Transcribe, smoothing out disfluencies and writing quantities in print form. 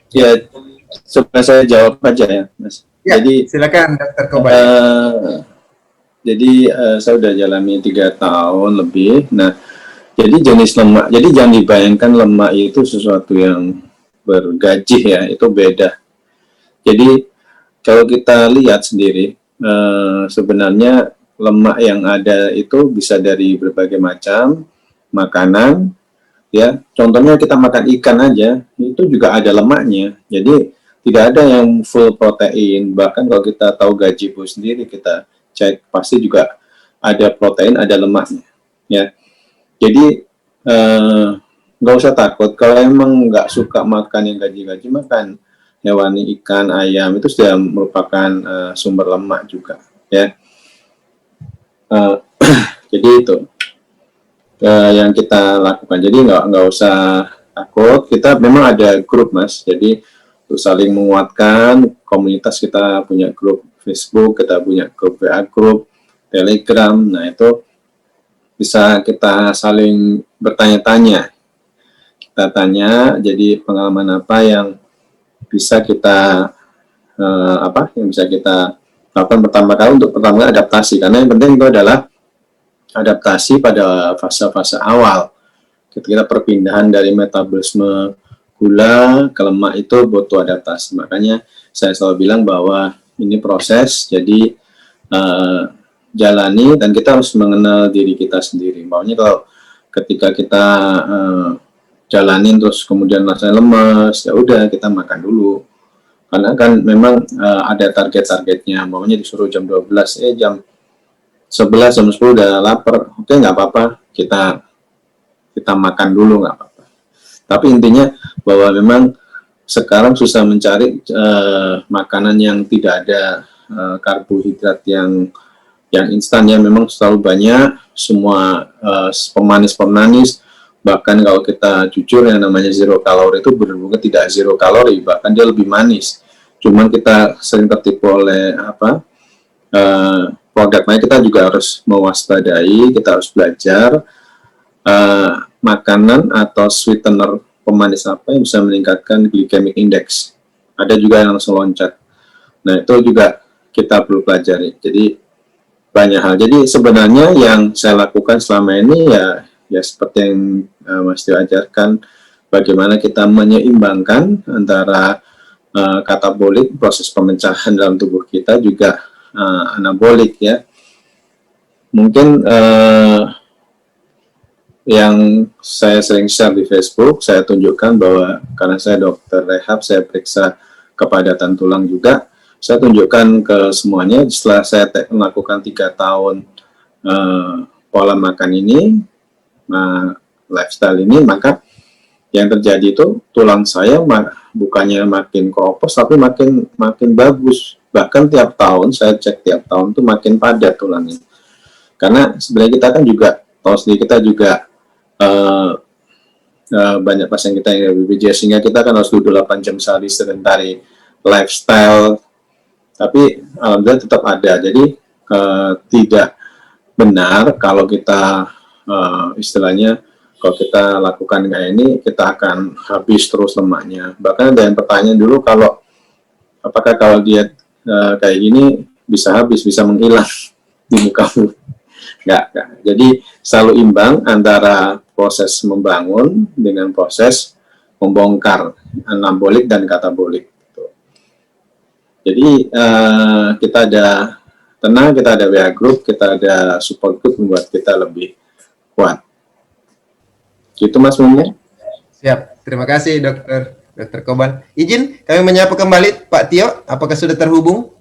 Ya, sebenarnya saya jawab aja ya, Mas. Ya, Jadi, silakan Dokter Kobal. saya udah jalani 3 tahun lebih. Nah, jadi jenis lemak, jadi jangan dibayangkan lemak itu sesuatu yang bergaji ya, itu beda. Jadi kalau kita lihat sendiri, sebenarnya lemak yang ada itu bisa dari berbagai macam makanan, ya. Contohnya kita makan ikan aja, itu juga ada lemaknya. Jadi tidak ada yang full protein. Bahkan kalau kita tahu gajibu sendiri, kita cek pasti juga ada protein, ada lemaknya, ya. Jadi nggak usah takut kalau emang nggak suka makan yang gaji-gaji, makan hewani, ikan, ayam itu sudah merupakan sumber lemak juga, ya. Jadi itu yang kita lakukan. Jadi nggak usah takut. Kita memang ada grup, Mas. Jadi untuk saling menguatkan, komunitas kita punya grup Facebook, kita punya grup WA grup, Telegram. Nah itu bisa kita saling bertanya-tanya. Kita tanya, jadi pengalaman apa yang bisa kita yang bisa kita lakukan pertama kali untuk pertama adaptasi. Karena yang penting itu adalah adaptasi pada fase-fase awal. Ketika perpindahan dari metabolisme gula ke lemak itu butuh adaptasi. Makanya saya selalu bilang bahwa ini proses, jadi jalani dan kita harus mengenal diri kita sendiri. Maunya kalau ketika kita jalanin terus kemudian rasanya lemas, ya udah kita makan dulu. Karena kan memang ada target-targetnya. Maunya disuruh jam 12, jam 11, jam 10 udah lapar. Oke, nggak apa-apa. Kita makan dulu, nggak apa-apa. Tapi intinya bahwa memang sekarang susah mencari makanan yang tidak ada karbohidrat yang instan, ya. Memang selalu banyak semua pemanis-pemanis. Bahkan kalau kita jujur, yang namanya zero kalori itu benar-benar tidak zero kalori, bahkan dia lebih manis. Cuman kita sering tertipu oleh produknya. Kita juga harus mewaspadai, kita harus belajar makanan atau sweetener pemanis apa yang bisa meningkatkan glycemic index. Ada juga yang langsung loncat. Nah itu juga kita perlu pelajari. Jadi banyak hal. Jadi sebenarnya yang saya lakukan selama ini ya seperti yang Mas Tio ajarkan, bagaimana kita menyeimbangkan antara katabolik, proses pemecahan dalam tubuh kita, juga anabolik, ya. Mungkin yang saya sering share di Facebook, saya tunjukkan bahwa karena saya dokter rehab, saya periksa kepadatan tulang juga. Saya tunjukkan ke semuanya setelah saya melakukan 3 tahun pola makan ini, lifestyle ini, maka yang terjadi itu tulang saya bukannya makin keropos, tapi makin bagus. Bahkan tiap tahun saya cek, tiap tahun itu makin padat tulangnya. Karena sebenarnya kita kan juga tahu sendiri, kita juga banyak pasien kita yang BPJS, sehingga kita kan harus duduk 8 jam sehari sedentary lifestyle, tapi alhamdulillah tetap ada. Jadi tidak benar kalau kita istilahnya kalau kita lakukan kayak ini kita akan habis terus lemaknya. Bahkan ada yang bertanya dulu, kalau apakah kalau diet kayak gini bisa habis, bisa menghilang di muka bumi. Enggak. Jadi selalu imbang antara proses membangun dengan proses membongkar, anabolik dan katabolik. Jadi kita ada tenang, kita ada WA group, kita ada support group membuat kita lebih kuat. Gitu Mas Mumnya. Siap, terima kasih Dokter Kobal. Izin kami menyapa kembali Pak Tio, apakah sudah terhubung?